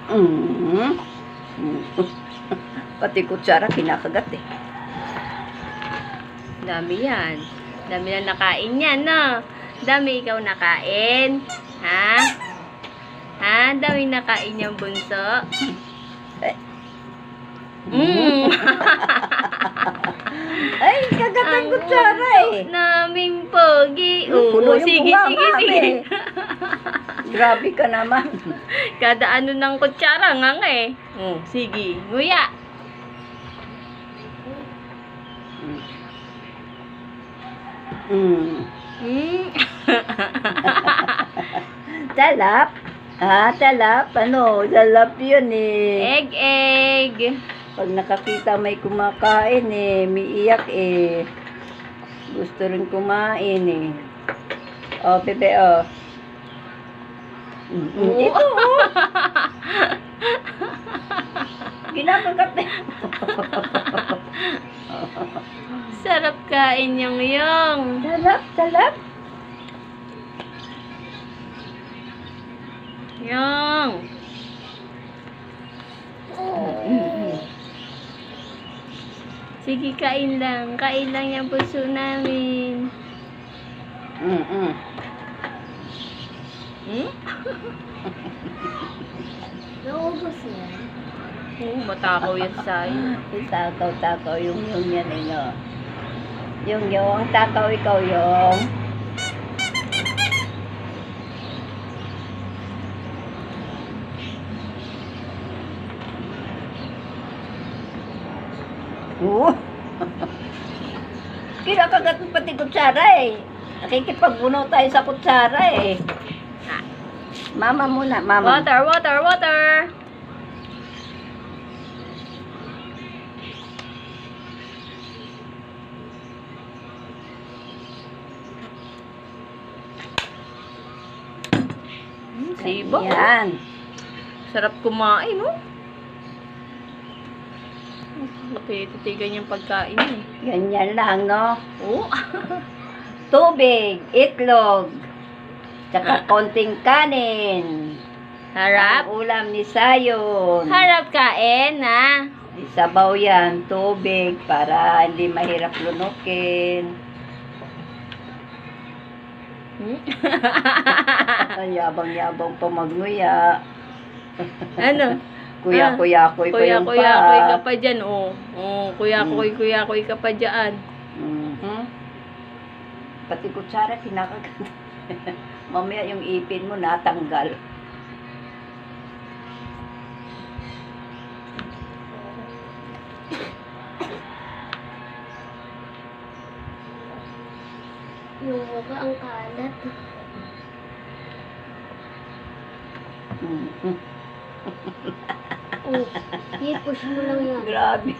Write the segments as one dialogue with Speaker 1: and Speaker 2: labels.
Speaker 1: Mm. Pati kutsara kinakagat eh.
Speaker 2: Dami yan. Dami na nakain yan, no? Dami ikaw nakain. Ha? Ha? Dami nakain yung bunso.
Speaker 1: Ay, kagat ang kutsara eh.
Speaker 2: Naming pogi.
Speaker 1: Puno yung
Speaker 2: Sige,
Speaker 1: bunga,
Speaker 2: sige,
Speaker 1: mami.
Speaker 2: sige.
Speaker 1: Grabe ka naman.
Speaker 2: Kada ano ng kutsara nga eh. Sige, nguya.
Speaker 1: Talap? Ah, talap? Ano? Talap yun eh.
Speaker 2: Egg.
Speaker 1: Pag nakakita may kumakain eh, miiyak eh. Gusto rin kumain eh. Oh, bebe, oh. Ito, oh. Ginagagat eh.
Speaker 2: Sarap kain yung.
Speaker 1: Talap.
Speaker 2: Yung. Sige, kain lang. Kain lang yung puso namin.
Speaker 3: Naubos yan.
Speaker 2: Oo, matakaw yan sa'yo.
Speaker 1: Takaw yung yan eh, no? Yung, takaw ikaw yung. Kinakagat mo pati kutsara eh. Nakikipagbuno tayo sa kutsara eh. Mama muna, mama.
Speaker 2: Water. Sibok.
Speaker 1: Yan.
Speaker 2: Sarap kumain, no? Titigan yung pagkain eh.
Speaker 1: Ganyan lang, no?
Speaker 2: Oo.
Speaker 1: Tubig, itlog, tsaka konting kanin.
Speaker 2: Harap.
Speaker 1: Ang ulam ni Sayon.
Speaker 2: Harap kain, ha?
Speaker 1: Isabaw yan, tubig, para hindi mahirap lunukin. Ang yabang-yabang pa magnguya.
Speaker 2: Ano?
Speaker 1: Kuya-kuya-kuy pa yung
Speaker 2: Kuya-kuya-kuy ka
Speaker 1: pa.
Speaker 2: pa dyan, oh. Kuya-kuy ka pa dyan.
Speaker 1: Pati kutsara, kinakagat. Mamaya yung ipin mo natanggal.
Speaker 3: Yung mukha ang kalat. Oh, i-push mo lang yan.
Speaker 1: Grabe.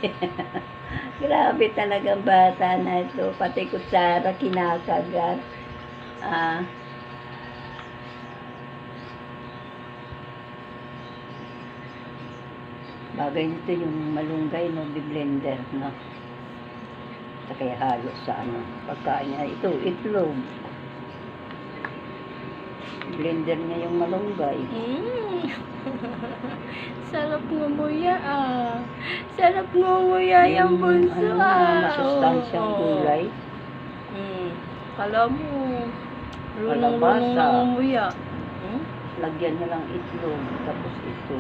Speaker 1: Grabe talagang bata na ito. Pati kutsara, kinakagat. Bagay nito yung malunggay, no? Di-blender, no? Kaya halo sa ano, pagkain niya. Ito, itlog. Blender niya yung malunggay.
Speaker 2: Sarap ngumuya, ah. Sarap ngumuya yung bunso,
Speaker 1: ano,
Speaker 2: ah.
Speaker 1: masustansyang gulay.
Speaker 2: Kala mo, runong
Speaker 1: Kalabasa.
Speaker 2: na ngumuya.
Speaker 1: Lagyan niya lang itlog, tapos ito.